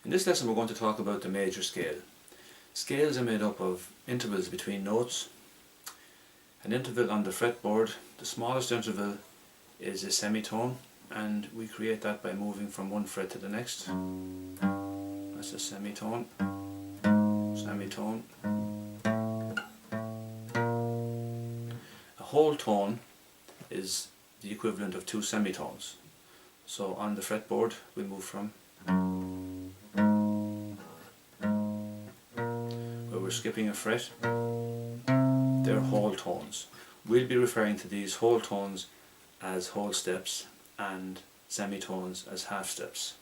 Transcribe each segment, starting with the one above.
In this lesson we're going to talk about the major scale. Scales are made up of intervals between notes. An interval on the fretboard, the smallest interval is a semitone, and we create that by moving from one fret to the next. That's a semitone, semitone. A whole tone is the equivalent of two semitones. So on the fretboard we move from where we're skipping a fret. They're whole tones. We'll be referring to these whole tones as whole steps and semitones as half steps.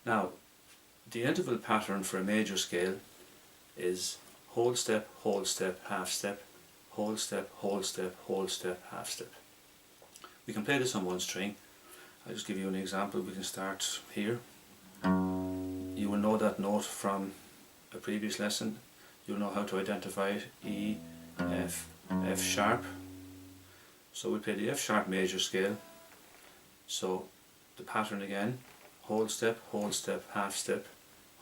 Now, the interval pattern for a major scale is whole step, half step, whole step, whole step, whole step, half step. We can play this on one string. I'll just give you an example. We can start here. You will know that note from a previous lesson. You'll know how to identify it. E, F, F sharp. So we play the F sharp major scale. So the pattern again: whole step, half step,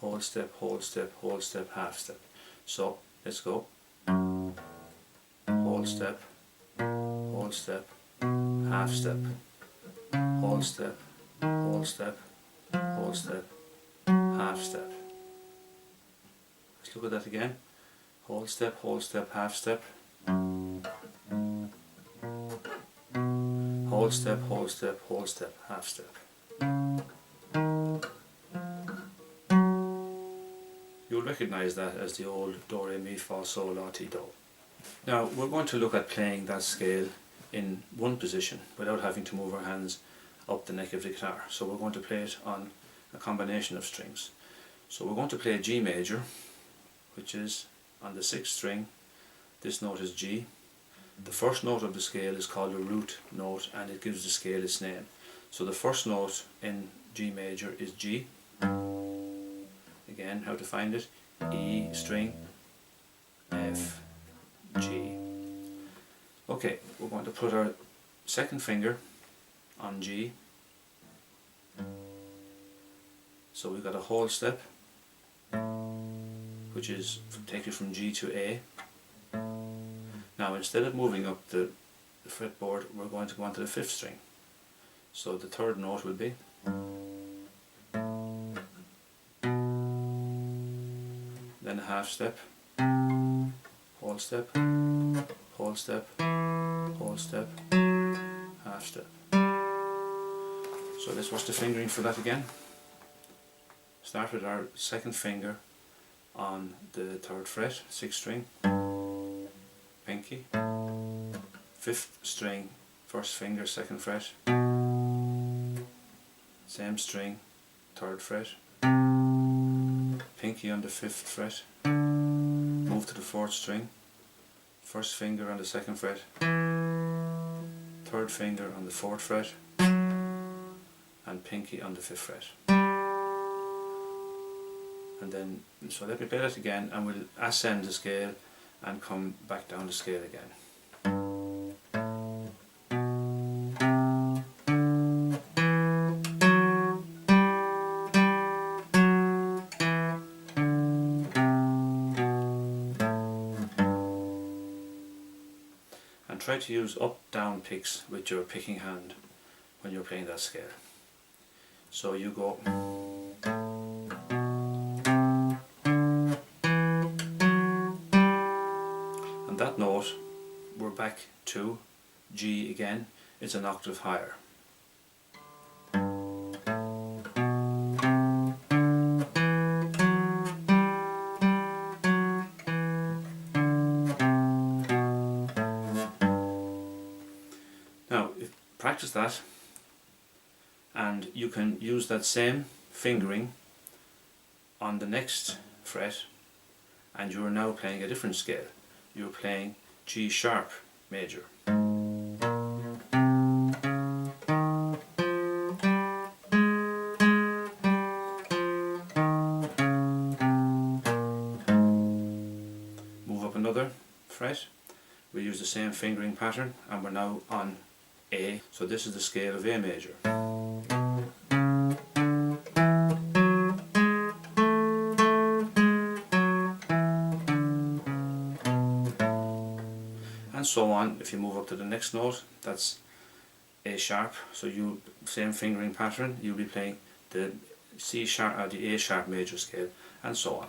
whole step, half step. So let's go. Whole step, half step, whole step, half step. Let's look at that again. Whole step, half step. Whole step, half step. You'll recognize that as the old do, re, mi, fa, sol, la, ti, do. Now we're going to look at playing that scale in one position without having to move our hands up the neck of the guitar. So we're going to play it on a combination of strings. So we're going to play G major, which is on the 6th string. This note is G. The first note of the scale is called a root note, and it gives the scale its name. So the first note in G major is G. Again, how to find it: E string, F, G. Okay, we're going to put our second finger on G. So we've got a whole step, which is take it from G to A. Now instead of moving up the fretboard, we're going to go onto the 5th string. So the third note will be then a half step, whole step, whole step, whole step, half step. So let's watch the fingering for that again. Start with our second finger on the 3rd fret, 6th string, pinky, 5th string, 1st finger, 2nd fret, same string, 3rd fret, pinky on the 5th fret, move to the 4th string, 1st finger on the 2nd fret, 3rd finger on the 4th fret, and pinky on the 5th fret. And then, so let me play that again, and we'll ascend the scale and come back down the scale again. And try to use up-down picks with your picking hand when you're playing that scale. So you go. And that note, we're back to G again. It's an octave higher. Now, practice that, and you can use that same fingering on the next fret, and you're now playing a different scale. You're playing G sharp major. Move up another fret. We use the same fingering pattern, and we're now on A. So this is the scale of A major. and so on. If you move up to the next note, that's A sharp, so you, same fingering pattern, you'll be playing the C sharp or the A sharp major scale, and so on.